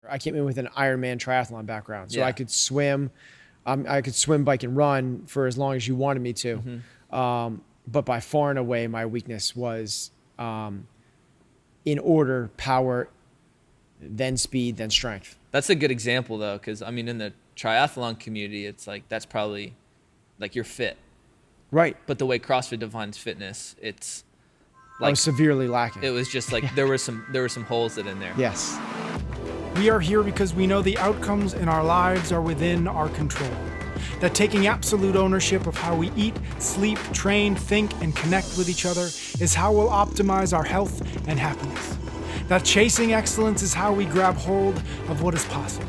I came in with an Ironman triathlon background. So Yeah. I could swim, bike, and run for as long as you wanted me to. Mm-hmm. But by far and away, my weakness was in order, power, then speed, then strength. That's a good example though, because I mean, in the triathlon community, it's like that's probably like you're fit, Right. but the way CrossFit defines fitness, it's I like was severely lacking. it was just like there were some holes in there. Yes. We are here because we know the outcomes in our lives are within our control. That taking absolute ownership of how we eat, sleep, train, think, and connect with each other is how we'll optimize our health and happiness. That chasing excellence is how we grab hold of what is possible.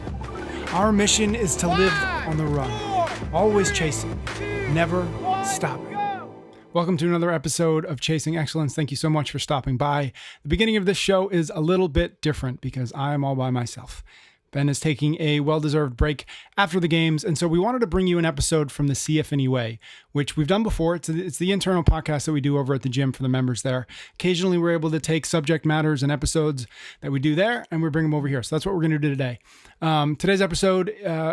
Our mission is to live on the run, always chasing, never stopping. Welcome to another episode of Chasing Excellence. Thank you so much for stopping by. The beginning of this show is a little bit different because I am all by myself. Ben is taking a well-deserved break after the games, and so we wanted to bring you an episode from the CF Way, which we've done before. It's the internal podcast that we do over at the gym for the members there. Occasionally, we're able to take subject matters and episodes that we do there, and we bring them over here. So that's what we're going to do today. Today's episode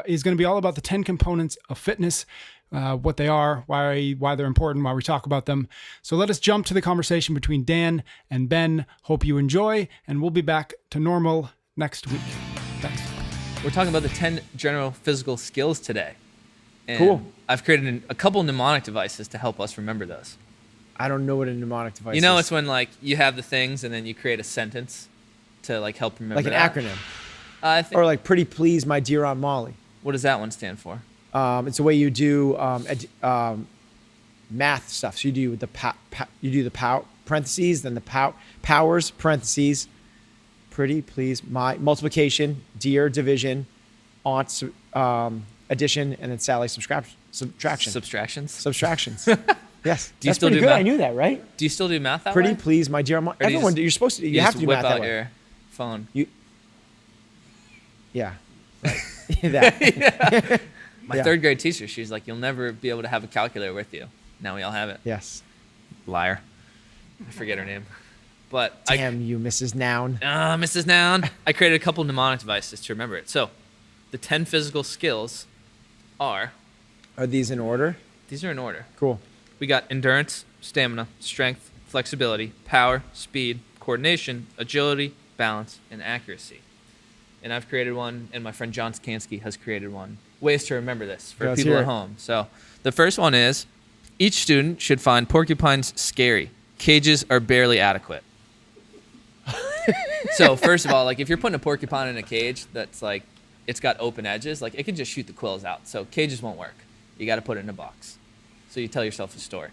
is going to be all about the 10 components of fitness, what they are, why they're important, why we talk about them. So let us jump to the conversation between Dan and Ben. Hope you enjoy, and we'll be back to normal next week. Thanks. We're talking about the 10 general physical skills today. And Cool. I've created a couple mnemonic devices to help us remember those. I don't know what a mnemonic device You know, is. it's when like you have the things and then you create a sentence to like help remember like an that. acronym. I think. Or like pretty please, my dear Aunt Molly. What does that one stand for? It's the way you do math stuff. So you do the parentheses, then the powers, parentheses, pretty, please, my, multiplication, dear, division, aunt, addition, and then Sally, subtraction. Subtractions? Subtractions. Yes. Do you That's still pretty do good. math? I knew that, right? Do you still do math that Pretty, way? please, my dear Aunt. Or do you Everyone, just- you're supposed to. You You have just to do whip math that out way. your phone. Yeah. Right. That. My Yeah. third grade teacher, she's like, you'll never be able to have a calculator with you. Now we all have it. Yes. Liar. I forget her name. But Damn you, Mrs. Noun. Mrs. Noun. I created a couple mnemonic devices to remember it. So the 10 physical skills are, Are these in order? these are in order. Cool. We got endurance, stamina, strength, flexibility, power, speed, coordination, agility, balance, and accuracy. And I've created one, and my friend John Skansky has created one. Ways to remember this for Let's people hear at it. home. So the first one is, each student should find porcupines scary. Cages are barely adequate. So first of all, like if you're putting a porcupine in a cage that's like, it's got open edges, like it can just shoot the quills out. So cages won't work. You got to put it in a box. So you tell yourself a story.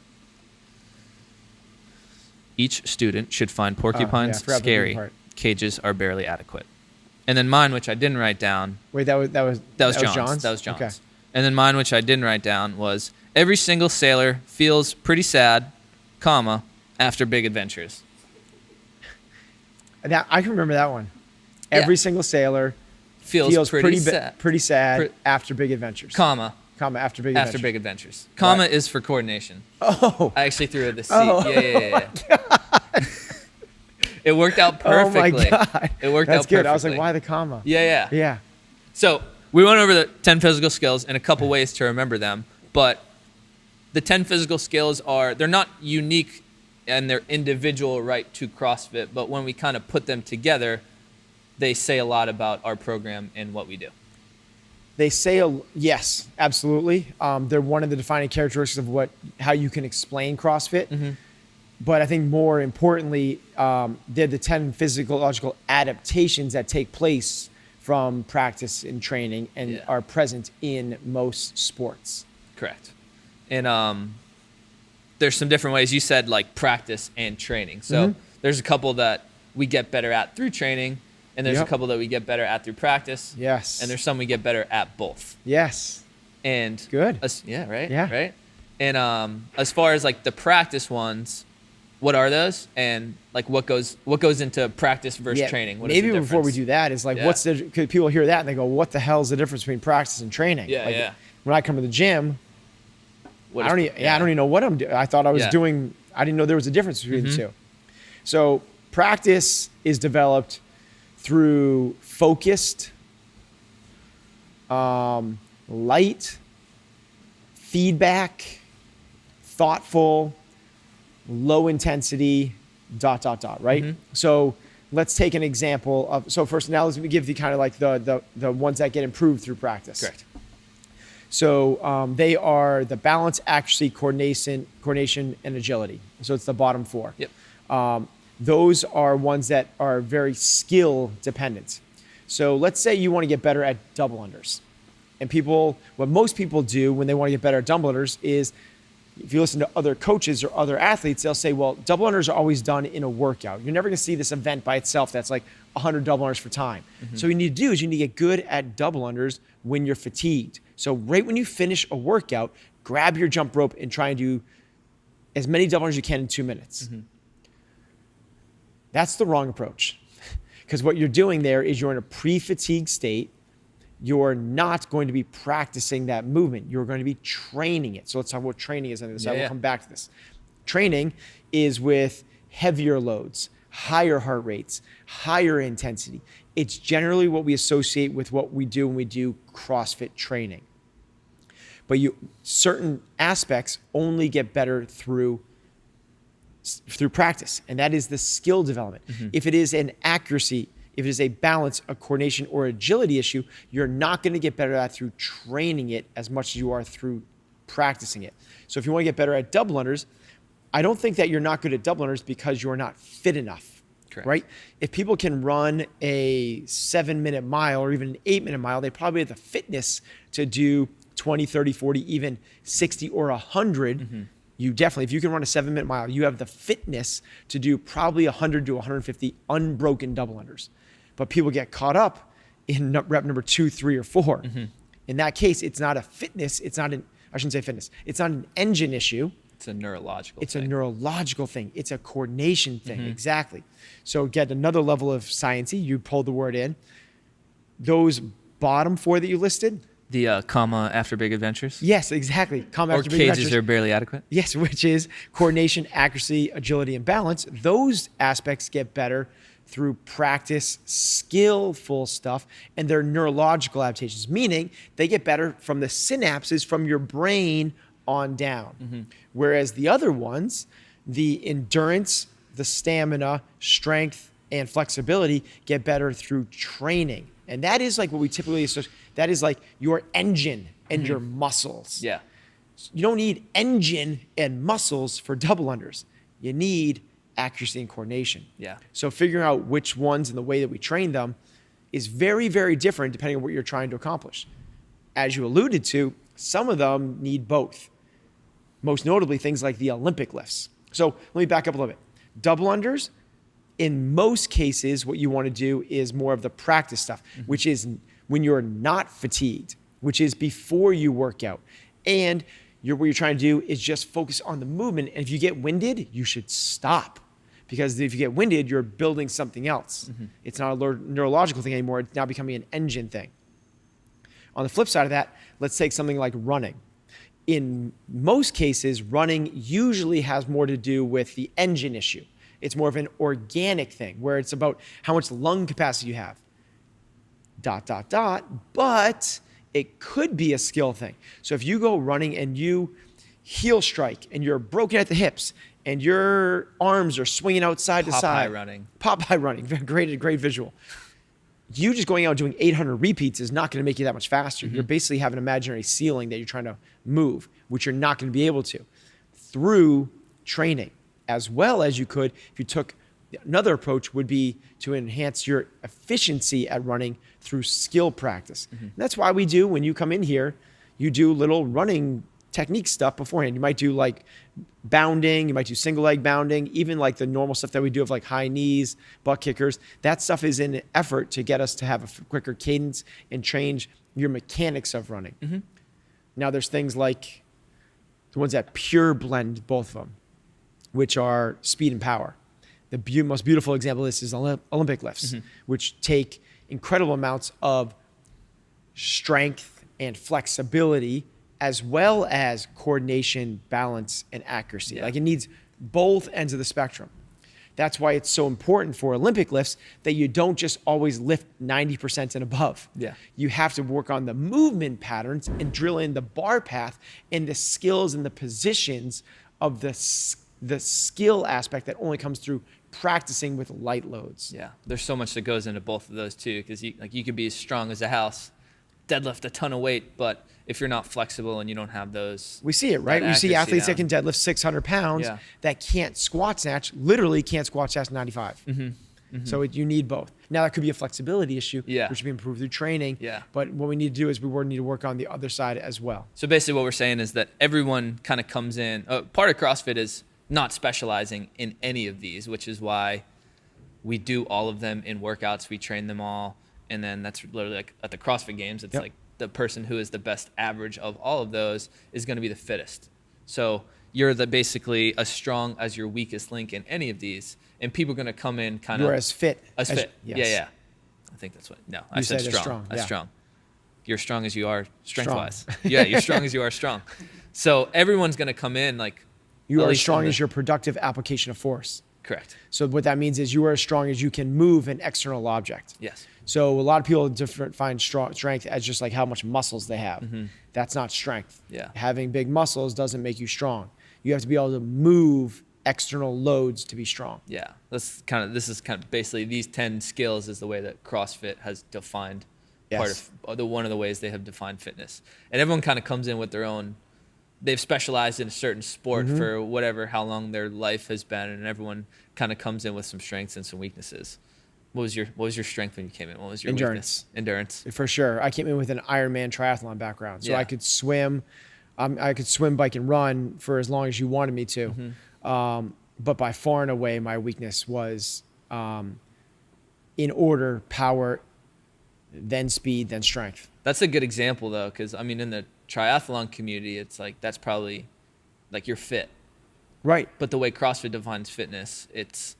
Each student should find porcupines I forgot the scary. big part. Cages are barely adequate. And then mine, which I didn't write down. Wait, that was John's. That was John's. Okay. And then mine, which I didn't write down, was every single sailor feels pretty sad, comma, after big adventures. Now, I can remember that one. Yeah. Every single sailor Feels pretty sad. pretty sad Pre- after big adventures. Comma, After big after adventures. big adventures. Comma is for coordination. Oh. I actually threw the C. Oh. Yeah. It worked out Oh my perfectly. God. It worked That's out good. perfectly. I was like, why the comma? Yeah. Yeah. So we went over the 10 physical skills and a couple ways to remember them, but the 10 physical skills they're not unique and they're individual right to CrossFit, but when we kind of put them together, they say a lot about our program and what we do. They say, yes, absolutely. They're one of the defining characteristics of how you can explain CrossFit. Mm-hmm. But I think more importantly, they're the 10 physiological adaptations that take place from practice and training and are present in most sports. Correct. And there's some different ways. You said like practice and training. So there's a couple that we get better at through training, and there's a couple that we get better at through practice. Yes. And there's some we get better at both. Yes. And Good. Yeah, right? Yeah. Right? And as far as like the practice ones, what are those? And like what goes into practice versus training? What is maybe the before we difference? do that is like, Yeah. because people hear that and they go, what the hell is the difference between practice and training? Yeah, Like, yeah. When I come to the gym, What I don't even know what I'm doing. I thought I was Yeah. doing, I didn't know there was a difference between the two. So practice is developed through focused light, feedback, thoughtful, low intensity, ... right? So let's take an example of, so first now let me give you kind of like the ones that get improved through practice. Correct. So they are the balance, accuracy, coordination, and agility. So it's the bottom four. Yep. Those are ones that are very skill dependent. So let's say you want to get better at double unders. And what most people do when they want to get better at double unders is, if you listen to other coaches or other athletes, they'll say, well, double unders are always done in a workout. You're never going to see this event by itself that's like 100 double unders for time. So what you need to do is you need to get good at double unders when you're fatigued. So right when you finish a workout, grab your jump rope and try and do as many double unders as you can in 2 minutes. That's the wrong approach. Because what you're doing there is you're in a pre-fatigue state. You're not going to be practicing that movement. You're going to be training it. So let's talk about what training is. And we'll come back to this. Training is with heavier loads, higher heart rates, higher intensity. It's generally what we associate with what we do when we do CrossFit training. But certain aspects only get better through practice, and that is the skill development. If it is an accuracy, if it is a balance, a coordination, or agility issue, you're not going to get better at that through training it as much as you are through practicing it. So if you want to get better at double unders, I don't think that you're not good at double unders because you're not fit enough. Correct. Right? If people can run a 7-minute mile or even an 8-minute mile, they probably have the fitness to do 20, 30, 40, even 60 or 100. You definitely, if you can run a 7-minute mile, you have the fitness to do probably 100 to 150 unbroken double unders. But people get caught up in rep number 2, 3, or 4. In that case, it's not a fitness. It's not I shouldn't say fitness. It's not an engine issue. It's a neurological It's thing. a neurological thing. It's a coordination thing. Exactly. So get another level of sciencey. You pulled the word in. Those bottom 4 that you listed. The comma after big adventures. Yes, exactly. Or cages are barely adequate. Yes, which is coordination, accuracy, agility, and balance. Those aspects get better through practice, skillful stuff, and their neurological adaptations, meaning they get better from the synapses from your brain on down. Whereas the other ones, the endurance, the stamina, strength, and flexibility get better through training. And that is like what we typically associate. That is like your engine and your muscles. Yeah. You don't need engine and muscles for double unders. You need accuracy and coordination. Yeah. So figuring out which ones and the way that we train them is very, very different depending on what you're trying to accomplish. As you alluded to, some of them need both. Most notably, things like the Olympic lifts. So let me back up a little bit. Double unders, in most cases, what you want to do is more of the practice stuff, which is when you're not fatigued, which is before you work out. And what you're trying to do is just focus on the movement. And if you get winded, you should stop. Because if you get winded, you're building something else. It's not a neurological thing anymore. It's now becoming an engine thing. On the flip side of that, let's take something like running. In most cases, running usually has more to do with the engine issue. It's more of an organic thing where it's about how much lung capacity you have. ... But it could be a skill thing. So if you go running and you heel strike and you're broken at the hips and your arms are swinging out side to side. Popeye running. Great visual. You just going out and doing 800 repeats is not going to make you that much faster. You're basically have an imaginary ceiling that you're trying to move, which you're not going to be able to through training, as well as you could if you took another approach would be to enhance your efficiency at running through skill practice. And that's why we do, when you come in here, you do little running technique stuff beforehand. You might do like bounding, you might do single leg bounding, even like the normal stuff that we do of like high knees, butt kickers. That stuff is an effort to get us to have a quicker cadence and change your mechanics of running. Now there's things like the ones that pure blend both of them, which are speed and power. The most beautiful example of this is Olympic lifts, which take incredible amounts of strength and flexibility, as well as coordination, balance, and accuracy. Like it needs both ends of the spectrum. That's why it's so important for Olympic lifts that you don't just always lift 90% and above. Yeah. You have to work on the movement patterns and drill in the bar path and the skills and the positions of the skill aspect that only comes through practicing with light loads. Yeah, there's so much that goes into both of those too, because you could be as strong as a house, deadlift a ton of weight, but if you're not flexible and you don't have those, we see it, right? We see athletes that can deadlift 600 pounds that can't squat snatch, literally can't squat snatch 95. So you need both. Now that could be a flexibility issue, which should be improved through training. But what we need to do is we need to work on the other side as well. So basically what we're saying is that everyone kind of comes in, part of CrossFit is not specializing in any of these, which is why we do all of them in workouts. We train them all. And then that's literally like at the CrossFit Games, it's like the person who is the best average of all of those is going to be the fittest. So you're basically as strong as your weakest link in any of these. And people are going to come in kind of... You're as fit. As fit. Yes. Yeah. I think that's what... No, I said strong. As strong. You're strong as you are strength-wise. Yeah, you're strong as you are strong. So everyone's going to come in like... You are as strong as your productive application of force. Correct. So what that means is you are as strong as you can move an external object. Yes. So a lot of people define strength as just like how much muscles they have. That's not strength. Yeah. Having big muscles doesn't make you strong. You have to be able to move external loads to be strong. Yeah. This is kind of basically these 10 skills is the way that CrossFit has defined part of one of the ways they have defined fitness. And everyone kind of comes in with their own. They've specialized in a certain sport for how long their life has been, and everyone kind of comes in with some strengths and some weaknesses. What was your strength when you came in? What was your endurance? Weakness? Endurance. For sure. I came in with an Ironman triathlon background, so I could swim, bike, and run for as long as you wanted me to. But by far and away, my weakness was in order, power, then speed, then strength. That's a good example though, because I mean, in the triathlon community, it's like that's probably like you're fit, right? But the way CrossFit defines fitness, it's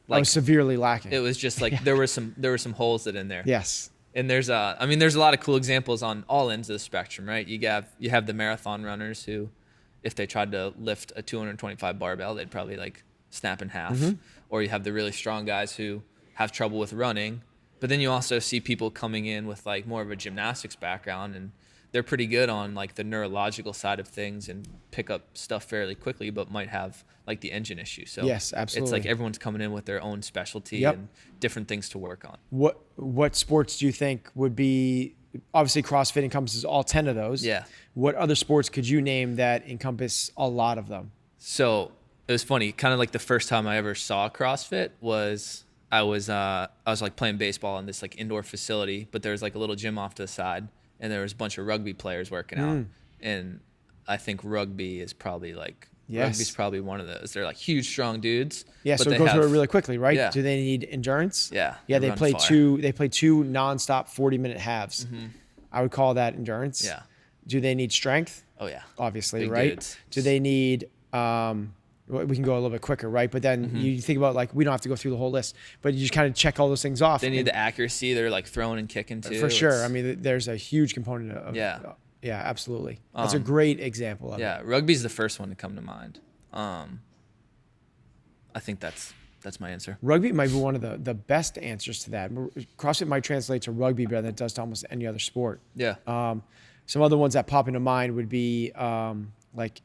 like I was severely lacking. It was just like there were some holes in there. Yes. And there's a lot of cool examples on all ends of the spectrum, right? You have the marathon runners who, if they tried to lift a 225 barbell, they'd probably like snap in half. Or you have the really strong guys who have trouble with running. But then you also see people coming in with like more of a gymnastics background, and they're pretty good on like the neurological side of things and pick up stuff fairly quickly, but might have like the engine issue. So yes, absolutely. It's like everyone's coming in with their own specialty and different things to work on. What sports do you think would be, obviously CrossFit encompasses all 10 of those. Yeah. What other sports could you name that encompass a lot of them? So it was funny, kind of like the first time I ever saw CrossFit was I was like playing baseball in this like indoor facility, but there was like a little gym off to the side, and there was a bunch of rugby players working out. And I think rugby is probably like, rugby's probably one of those. They're like huge, strong dudes. Yeah, so go through it really quickly, right? Yeah. Do they need endurance? Yeah. Yeah, they play two nonstop 40-minute halves. I would call that endurance. Yeah. Do they need strength? Oh yeah. Obviously, Big right? dudes. Do they need we can go a little bit quicker, right? But then you think about like, we don't have to go through the whole list, but you just kind of check all those things off. They need the accuracy. They're like throwing and kicking too. For sure. I mean, there's a huge component of yeah, absolutely. That's a great example of it. Yeah, rugby's the first one to come to mind. I think that's my answer. Rugby might be one of the best answers to that. CrossFit might translate to rugby better than it does to almost any other sport. Yeah. Some other ones that pop into mind would be like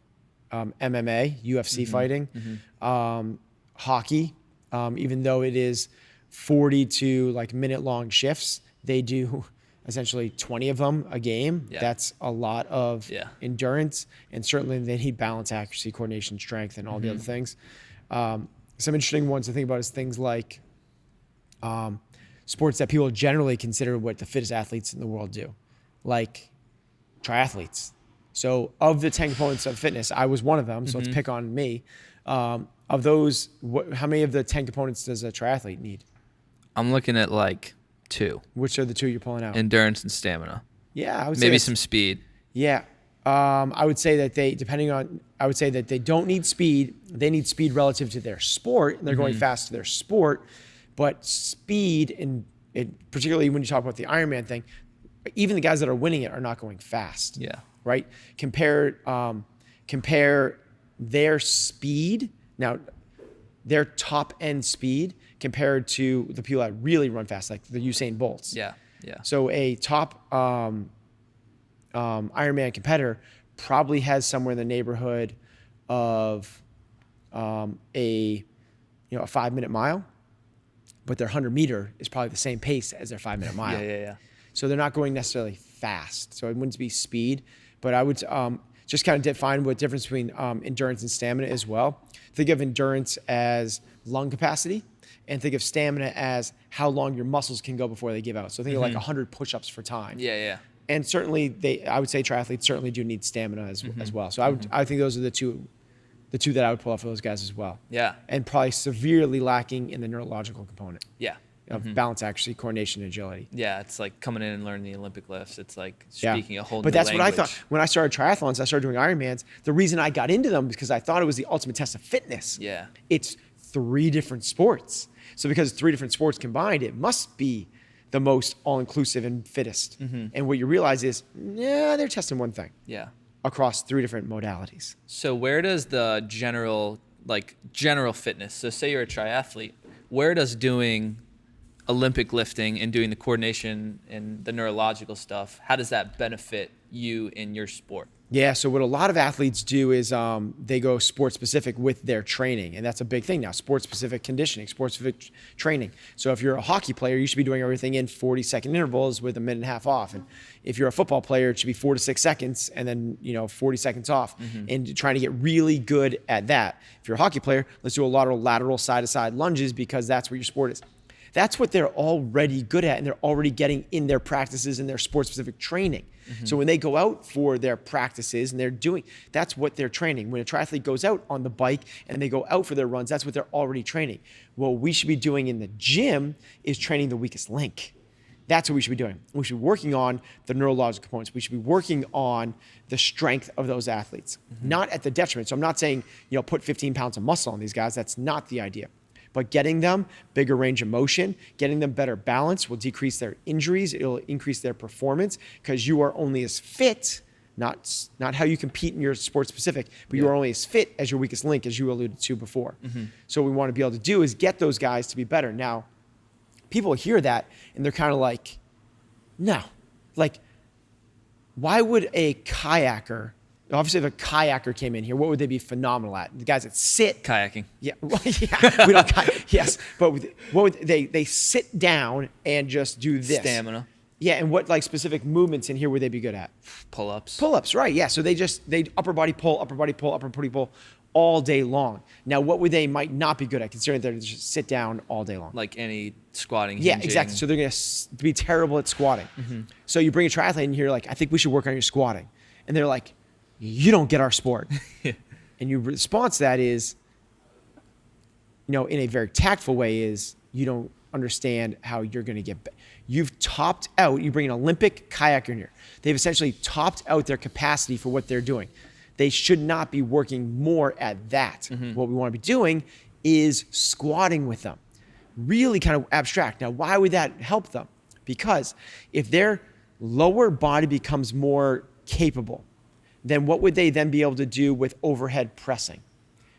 MMA, UFC fighting, hockey. Even though it is 40 to like minute long shifts, they do essentially 20 of them a game. Yeah. That's a lot of endurance, and certainly they need balance, accuracy, coordination, strength, and all the other things. Some interesting ones to think about is things like sports that people generally consider what the fittest athletes in the world do, like triathletes. So of the 10 components of fitness, I was one of them, so let's pick on me. Of those, how many of the 10 components does a triathlete need? I'm looking at like 2. Which are the 2 you're pulling out? Endurance and stamina. Yeah, I would say maybe some speed. Yeah. I would say that they don't need speed. They need speed relative to their sport, and they're going fast to their sport. But speed, particularly when you talk about the Ironman thing, even the guys that are winning it are not going fast. Yeah. Right? Compare their speed. Now, their top end speed compared to the people that really run fast, like the Usain Bolts. Yeah. Yeah. So a top Ironman competitor probably has somewhere in the neighborhood of a 5-minute mile, but their 100-meter is probably the same pace as their 5-minute mile. Yeah. So they're not going necessarily fast. So it wouldn't be speed, but I would just kind of define what difference between endurance and stamina as well. Think of endurance as lung capacity, and think of stamina as how long your muscles can go before they give out. So think of like 100 push-ups for time. Yeah. And certainly I would say triathletes certainly do need stamina as well. So I think those are the two that I would pull out for those guys as well. Yeah. And probably severely lacking in the neurological component Yeah. of balance, accuracy, coordination, and agility. Yeah, it's like coming in and learning the Olympic lifts. It's like speaking a whole But new that's language. what I thought. When I started triathlons, I started doing Ironmans. The reason I got into them is because I thought it was the ultimate test of fitness. Yeah. It's 3 different sports. So because it's 3 different sports combined, it must be the most all-inclusive and fittest. And what you realize is, they're testing one thing Yeah. across 3 different modalities. So where does the general fitness, so say you're a triathlete, where does doing Olympic lifting and doing the coordination and the neurological stuff, how does that benefit you in your sport? Yeah, so what a lot of athletes do is they go sport-specific with their training, and that's a big thing now, sport-specific conditioning, sport-specific training. So if you're a hockey player, you should be doing everything in 40-second intervals with a minute and a half off. And if you're a football player, it should be 4 to 6 seconds and then 40 seconds off, and trying to get really good at that. If you're a hockey player, let's do a lot of lateral side-to-side lunges because that's what your sport is. That's what they're already good at, and they're already getting in their practices and their sport-specific training. So when they go out for their practices and that's what they're training. When a triathlete goes out on the bike and they go out for their runs, that's what they're already training. What we should be doing in the gym is training the weakest link. That's what we should be doing. We should be working on the neurological components. We should be working on the strength of those athletes, not at the detriment. So I'm not saying, put 15 pounds of muscle on these guys. That's not the idea. But getting them bigger range of motion, getting them better balance will decrease their injuries. It'll increase their performance because you are only as fit, not how you compete in your sport specific, but you are only as fit as your weakest link, as you alluded to before. So what we want to be able to do is get those guys to be better. Now, people hear that and they're kind of like, no, like, why would a kayaker, obviously if a kayaker came in here, what would they be phenomenal at? The guys that sit. Kayaking. Yeah, well, we don't kayak, yes, but what would they sit down and just do this? Stamina. Yeah, and what specific movements in here would they be good at? Pull-ups. Pull-ups, right, yeah. So they upper body pull, upper body pull, upper body pull all day long. Now, what would they might not be good at, considering they're just sit down all day long? Like any squatting, Yeah, hinging. exactly. So they're going to be terrible at squatting. So you bring a triathlete in here, like, I think we should work on your squatting. And they're like, you don't get our sport. And your response to that is, in a very tactful way, is you don't understand how you're going to get better. You've topped out. You bring an Olympic kayaker in here. They've essentially topped out their capacity for what they're doing. They should not be working more at that. What we want to be doing is squatting with them. Really kind of abstract. Now, why would that help them? Because if their lower body becomes more capable, then what would they then be able to do with overhead pressing,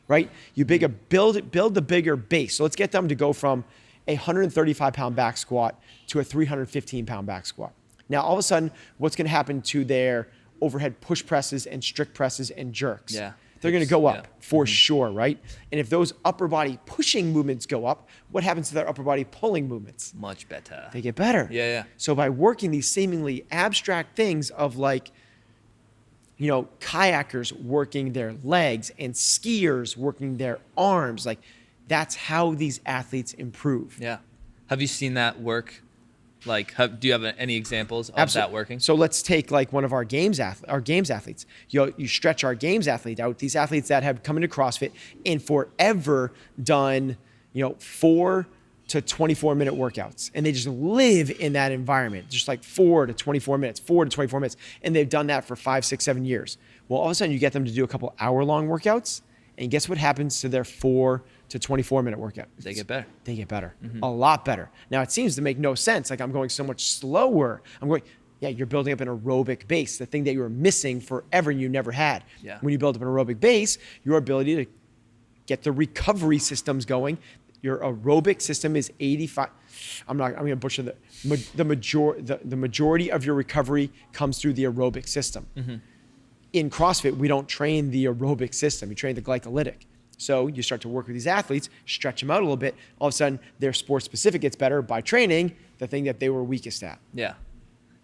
right? You build the bigger base. So let's get them to go from a 135-pound back squat to a 315-pound back squat. Now, all of a sudden, what's going to happen to their overhead push presses and strict presses and jerks? Yeah. They're going to go up for sure, right? And if those upper body pushing movements go up, what happens to their upper body pulling movements? Much better. They get better. Yeah. So by working these seemingly abstract things of like, kayakers working their legs and skiers working their arms, like that's how these athletes improve. Yeah. Have you seen that work? Like, do you have any examples of that working? So let's take like one of our games athletes. You stretch our games athlete out. These athletes that have come into CrossFit and forever done, 4 to 24-minute workouts, and they just live in that environment, just like 4 to 24 minutes, and they've done that for 5, 6, 7 years. Well, all of a sudden you get them to do a couple hour-long workouts, and guess what happens to their 4 to 24-minute workout? They get better. They get better, a lot better. Now it seems to make no sense. Like I'm going so much slower. You're building up an aerobic base, the thing that you were missing forever and you never had. Yeah. When you build up an aerobic base, your ability to get the recovery systems going. Your aerobic system is 85. I'm going to butcher the majority of your recovery comes through the aerobic system. In CrossFit, we don't train the aerobic system. We train the glycolytic. So you start to work with these athletes, stretch them out a little bit. All of a sudden, their sport specific gets better by training the thing that they were weakest at. Yeah.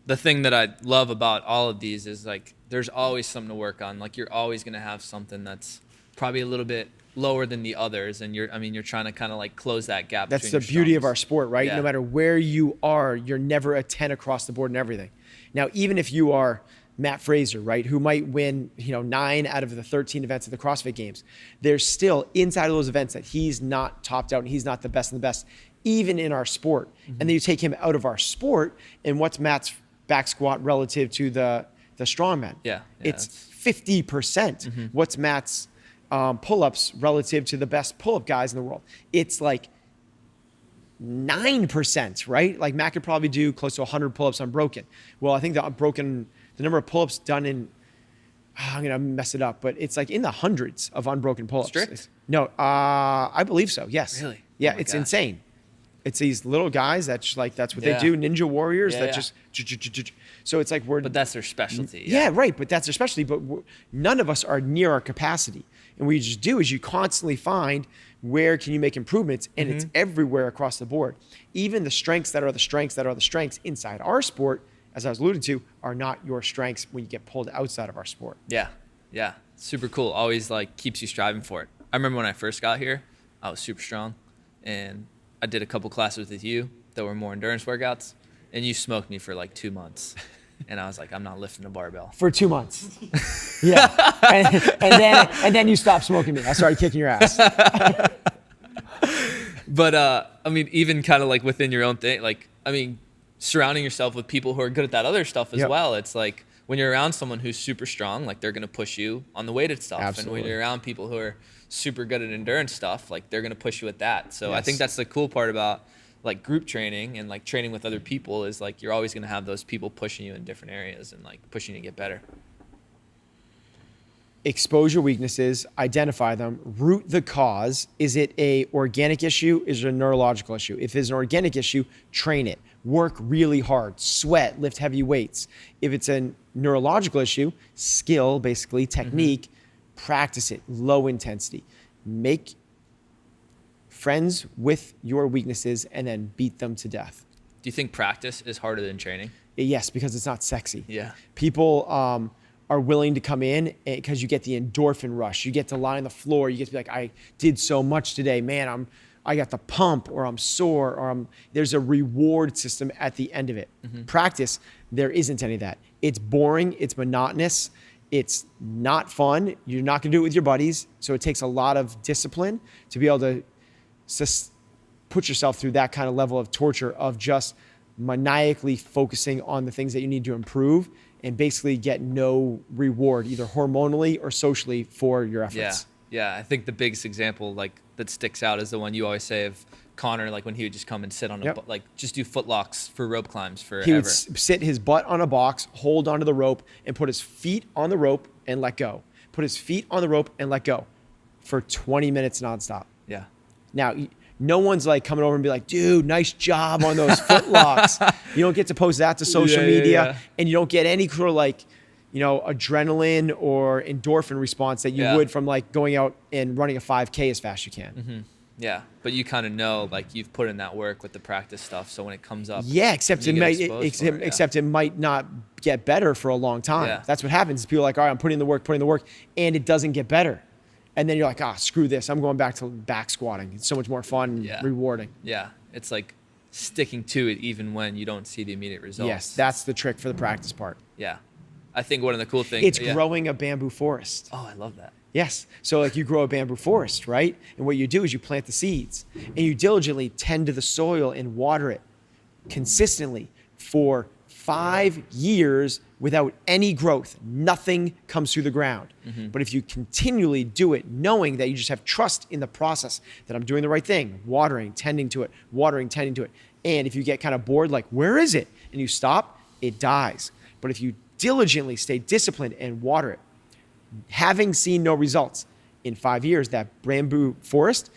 The thing that I love about all of these is like there's always something to work on. Like you're always going to have something that's probably a little bit lower than the others, and you're trying to kind of like close that gap. That's the beauty of our sport, right? Yeah. No matter where you are, you're never a 10 across the board in everything. Now, even if you are Matt Fraser, right, who might win, 9 out of the 13 events of the CrossFit Games, there's still inside of those events that he's not topped out and he's not the best of the best, even in our sport. And then you take him out of our sport, and what's Matt's back squat relative to the strongman? Yeah, It's 50%. What's Matt's pull-ups relative to the best pull-up guys in the world? It's like 9%, right? Like Matt could probably do close to 100 pull-ups unbroken. Well, I think the number of pull-ups done in, I'm going to mess it up, but it's like in the hundreds of unbroken pull-ups. Strict? No, I believe so, yes. Really? Yeah, Oh my it's gosh. insane. It's these little guys that's what Yeah. they do, ninja warriors Yeah, that yeah. just, so it's like But that's their specialty. yeah, right. But that's their specialty. But none of us are near our capacity. And what you just do is you constantly find where can you make improvements, and it's everywhere across the board. Even the strengths that are the strengths that are the strengths inside our sport, as I was alluding to, are not your strengths when you get pulled outside of our sport. Yeah. Yeah. Super cool. Always like keeps you striving for it. I remember when I first got here, I was super strong, and I did a couple classes with you that were more endurance workouts, and you smoked me for like 2 months. And I was like, I'm not lifting a barbell. For 2 months. Yeah. and then you stopped smoking me. I started kicking your ass. But I mean, even kind of like within your own thing, like, I mean, surrounding yourself with people who are good at that other stuff as Yep. well. It's like when you're around someone who's super strong, like they're going to push you on the weighted stuff. Absolutely. And when you're around people who are super good at endurance stuff, like they're going to push you at that. So I Yes. think that's the cool part about like group training and like training with other people is like you're always going to have those people pushing you in different areas and like pushing you to get better. Expose your weaknesses, identify them, root the cause. Is it a organic issue? Is it a neurological issue? If it's an organic issue, train it. Work really hard, sweat, lift heavy weights. If it's a neurological issue, skill, basically technique, practice it, low intensity. Make friends with your weaknesses and then beat them to death. Do you think practice is harder than training? Yes, because it's not sexy. Yeah. People are willing to come in because you get the endorphin rush. You get to lie on the floor. You get to be like, I did so much today. Man, I got the pump, or I'm sore, or there's a reward system at the end of it. Practice, there isn't any of that. It's boring. It's monotonous. It's not fun. You're not going to do it with your buddies. So it takes a lot of discipline to be able to put yourself through that kind of level of torture of just maniacally focusing on the things that you need to improve and basically get no reward, either hormonally or socially, for your efforts. Yeah. Yeah. I think the biggest example like that sticks out is the one you always say of Connor, like when he would just come and sit on Yep. like just do foot locks for rope climbs forever. He would sit his butt on a box, hold onto the rope, and put his feet on the rope and let go. Put his feet on the rope and let go for 20 minutes nonstop. Yeah. Now, no one's like coming over and be like, dude, nice job on those foot locks. You don't get to post that to social Yeah, yeah, media, yeah. and you don't get any sort of like, adrenaline or endorphin response that you Yeah. would from like going out and running a 5K as fast as you can. Yeah. But you kind of know, like you've put in that work with the practice stuff. So when it comes up, Yeah, except you it get might, exposed for it, yeah. except it might not get better for a long time. Yeah. That's what happens. People are like, all right, I'm putting in the work, and it doesn't get better. And then you're like, screw this. I'm going back to back squatting. It's so much more fun and Yeah. rewarding. yeah, it's like sticking to it even when you don't see the immediate results. Yes, that's the trick for the practice part. Yeah. I think one of the cool things. It's yeah. growing a bamboo forest. Oh, I love that. Yes. So like you grow a bamboo forest, right? And what you do is you plant the seeds and you diligently tend to the soil and water it consistently for 5 years without any growth. Nothing comes through the ground. But if you continually do it, knowing that you just have trust in the process, that I'm doing the right thing, watering, tending to it, and if you get kind of bored, like, where is it? And you stop, it dies. But if you diligently stay disciplined and water it, having seen no results, in 5 years, that bamboo forest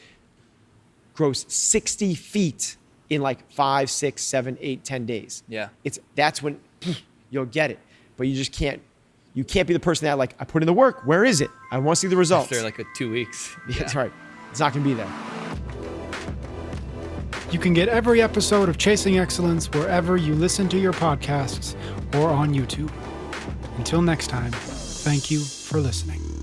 grows 60 feet in like 5, 6, 7, 8, 10 days. Yeah. That's when you'll get it. But you can't be the person that like, I put in the work. Where is it? I want to see the results. After like 2 weeks. Yeah, that's right. It's not going to be there. You can get every episode of Chasing Excellence wherever you listen to your podcasts or on YouTube. Until next time, thank you for listening.